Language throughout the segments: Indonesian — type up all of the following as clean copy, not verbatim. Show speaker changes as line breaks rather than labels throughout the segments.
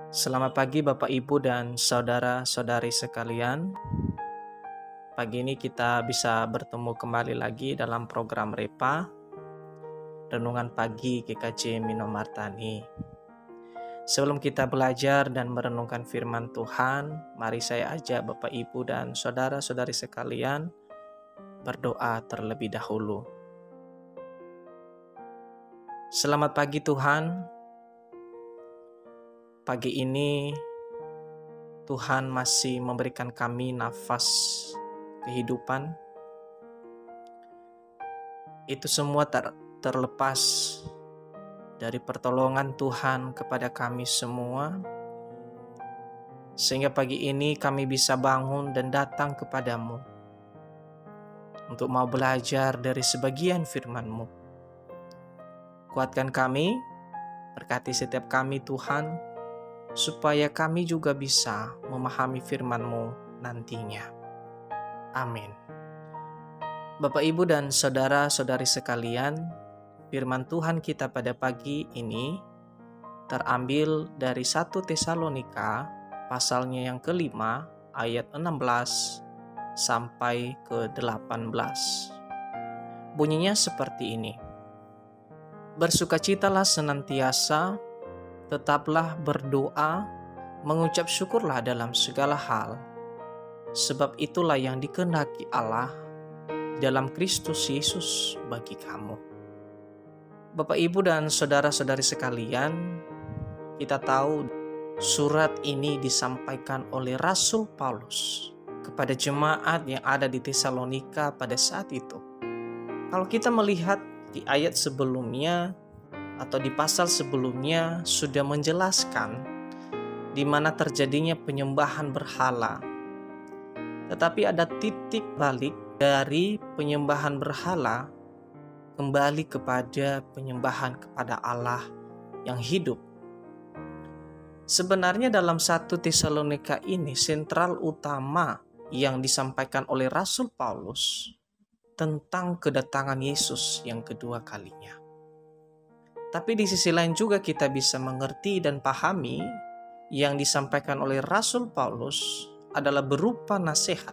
Selamat pagi Bapak Ibu dan saudara-saudari sekalian. Pagi ini kita bisa bertemu kembali lagi dalam program Repa, Renungan Pagi GKJ Minomartani. Sebelum kita belajar dan merenungkan firman Tuhan, mari saya ajak Bapak Ibu dan saudara-saudari sekalian berdoa terlebih dahulu. Selamat pagi Tuhan. Pagi ini Tuhan masih memberikan kami nafas kehidupan. Itu semua terlepas dari pertolongan Tuhan kepada kami semua, sehingga pagi ini kami bisa bangun dan datang kepadamu untuk mau belajar dari sebagian firman-Mu. Kuatkan kami, berkati setiap kami Tuhan, supaya kami juga bisa memahami firman-Mu nantinya. Amin. Bapak, Ibu, dan saudara-saudari sekalian, firman Tuhan kita pada pagi ini terambil dari 1 Tesalonika pasalnya yang kelima ayat 16 sampai ke 18. Bunyinya seperti ini. Bersukacitalah senantiasa, tetaplah berdoa, mengucap syukurlah dalam segala hal, sebab itulah yang dikehendaki Allah dalam Kristus Yesus bagi kamu. Bapak, Ibu, dan saudara-saudari sekalian, kita tahu surat ini disampaikan oleh Rasul Paulus kepada jemaat yang ada di Tesalonika pada saat itu. Kalau kita melihat di ayat sebelumnya atau di pasal sebelumnya sudah menjelaskan di mana terjadinya penyembahan berhala. Tetapi ada titik balik dari penyembahan berhala kembali kepada penyembahan kepada Allah yang hidup. Sebenarnya dalam 1 Tesalonika ini sentral utama yang disampaikan oleh Rasul Paulus tentang kedatangan Yesus yang kedua kalinya. Tapi di sisi lain juga kita bisa mengerti dan pahami yang disampaikan oleh Rasul Paulus adalah berupa nasihat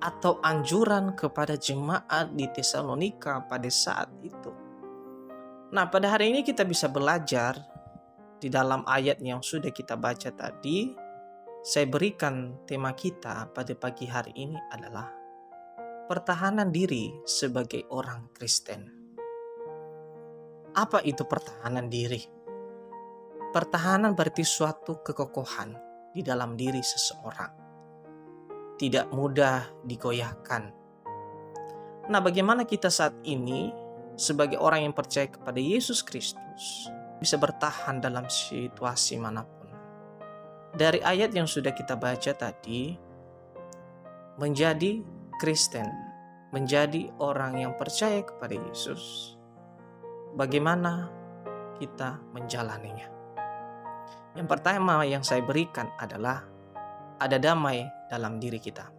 atau anjuran kepada jemaat di Tesalonika pada saat itu. Nah, pada hari ini kita bisa belajar di dalam ayat yang sudah kita baca tadi. Saya berikan tema kita pada pagi hari ini adalah pertahanan diri sebagai orang Kristen. Apa itu pertahanan diri? Pertahanan berarti suatu kekokohan di dalam diri seseorang. Tidak mudah digoyahkan. Nah, bagaimana kita saat ini sebagai orang yang percaya kepada Yesus Kristus bisa bertahan dalam situasi manapun? Dari ayat yang sudah kita baca tadi, menjadi Kristen, menjadi orang yang percaya kepada Yesus, bagaimana kita menjalaninya? Yang pertama yang saya berikan adalah ada damai dalam diri kita.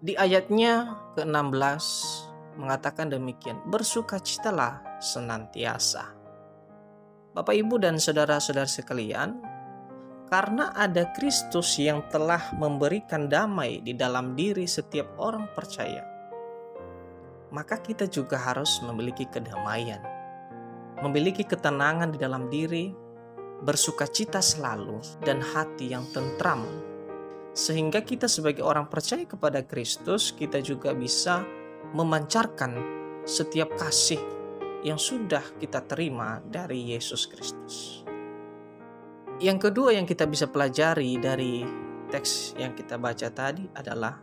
Di ayatnya ke-16 mengatakan demikian, bersukacitalah senantiasa. Bapak, Ibu, dan saudara-saudara sekalian, karena ada Kristus yang telah memberikan damai di dalam diri setiap orang percaya, maka kita juga harus memiliki kedamaian, memiliki ketenangan di dalam diri, bersukacita selalu, dan hati yang tentram. Sehingga kita sebagai orang percaya kepada Kristus, kita juga bisa memancarkan setiap kasih yang sudah kita terima dari Yesus Kristus. Yang kedua yang kita bisa pelajari dari teks yang kita baca tadi adalah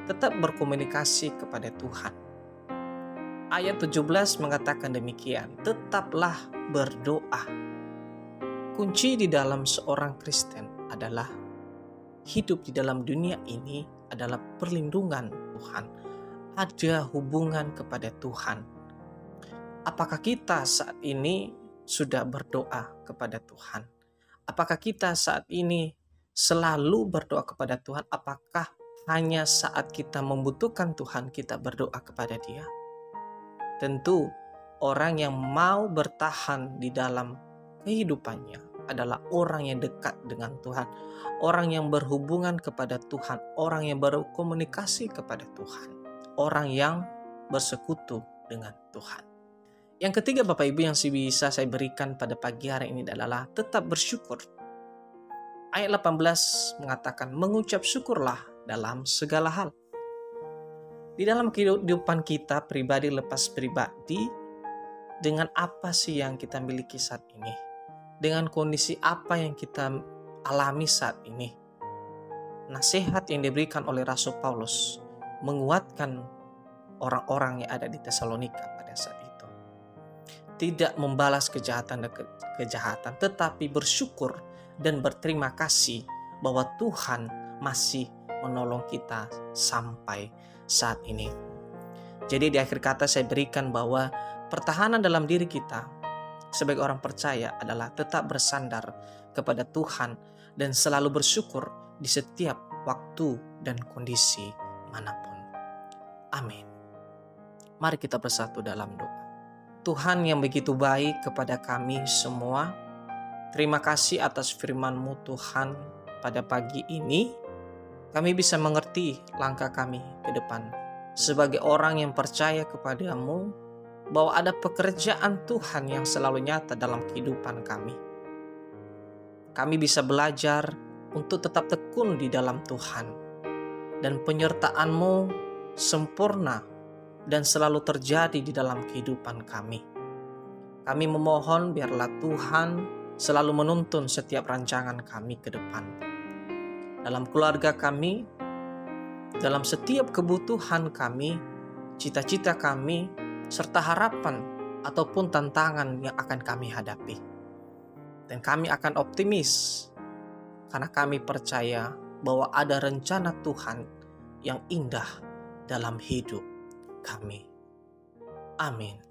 tetap berkomunikasi kepada Tuhan. Ayat 17 mengatakan demikian, tetaplah berdoa. Kunci di dalam seorang Kristen adalah hidup di dalam dunia ini adalah perlindungan Tuhan. Ada hubungan kepada Tuhan. Apakah kita saat ini sudah berdoa kepada Tuhan? Apakah kita saat ini selalu berdoa kepada Tuhan? Apakah hanya saat kita membutuhkan Tuhan kita berdoa kepada Dia? Tentu orang yang mau bertahan di dalam kehidupannya, adalah orang yang dekat dengan Tuhan, orang yang berhubungan kepada Tuhan, orang yang berkomunikasi kepada Tuhan, orang yang bersekutu dengan Tuhan. Yang ketiga Bapak Ibu yang bisa saya berikan pada pagi hari ini adalah tetap bersyukur. Ayat 18 mengatakan mengucap syukurlah dalam segala hal. Di dalam kehidupan kita pribadi lepas pribadi, dengan apa sih yang kita miliki saat ini? Dengan kondisi apa yang kita alami saat ini? Nasihat yang diberikan oleh Rasul Paulus menguatkan orang-orang yang ada di Tesalonika pada saat itu. Tidak membalas kejahatan dan kejahatan, tetapi bersyukur dan berterima kasih bahwa Tuhan masih menolong kita sampai saat ini. Jadi di akhir kata saya berikan bahwa pertahanan dalam diri kita sebagai orang percaya adalah tetap bersandar kepada Tuhan dan selalu bersyukur di setiap waktu dan kondisi manapun. Amin. Mari kita bersatu dalam doa. Tuhan yang begitu baik kepada kami semua, terima kasih atas firman-Mu Tuhan pada pagi ini. Kami bisa mengerti langkah kami ke depan. Sebagai orang yang percaya kepada-Mu, bahwa ada pekerjaan Tuhan yang selalu nyata dalam kehidupan kami. Kami bisa belajar untuk tetap tekun di dalam Tuhan. Dan penyertaan-Mu sempurna dan selalu terjadi di dalam kehidupan kami. Kami memohon biarlah Tuhan selalu menuntun setiap rancangan kami ke depan. Dalam keluarga kami, dalam setiap kebutuhan kami, cita-cita kami, serta harapan ataupun tantangan yang akan kami hadapi. Dan kami akan optimis karena kami percaya bahwa ada rencana Tuhan yang indah dalam hidup kami. Amin.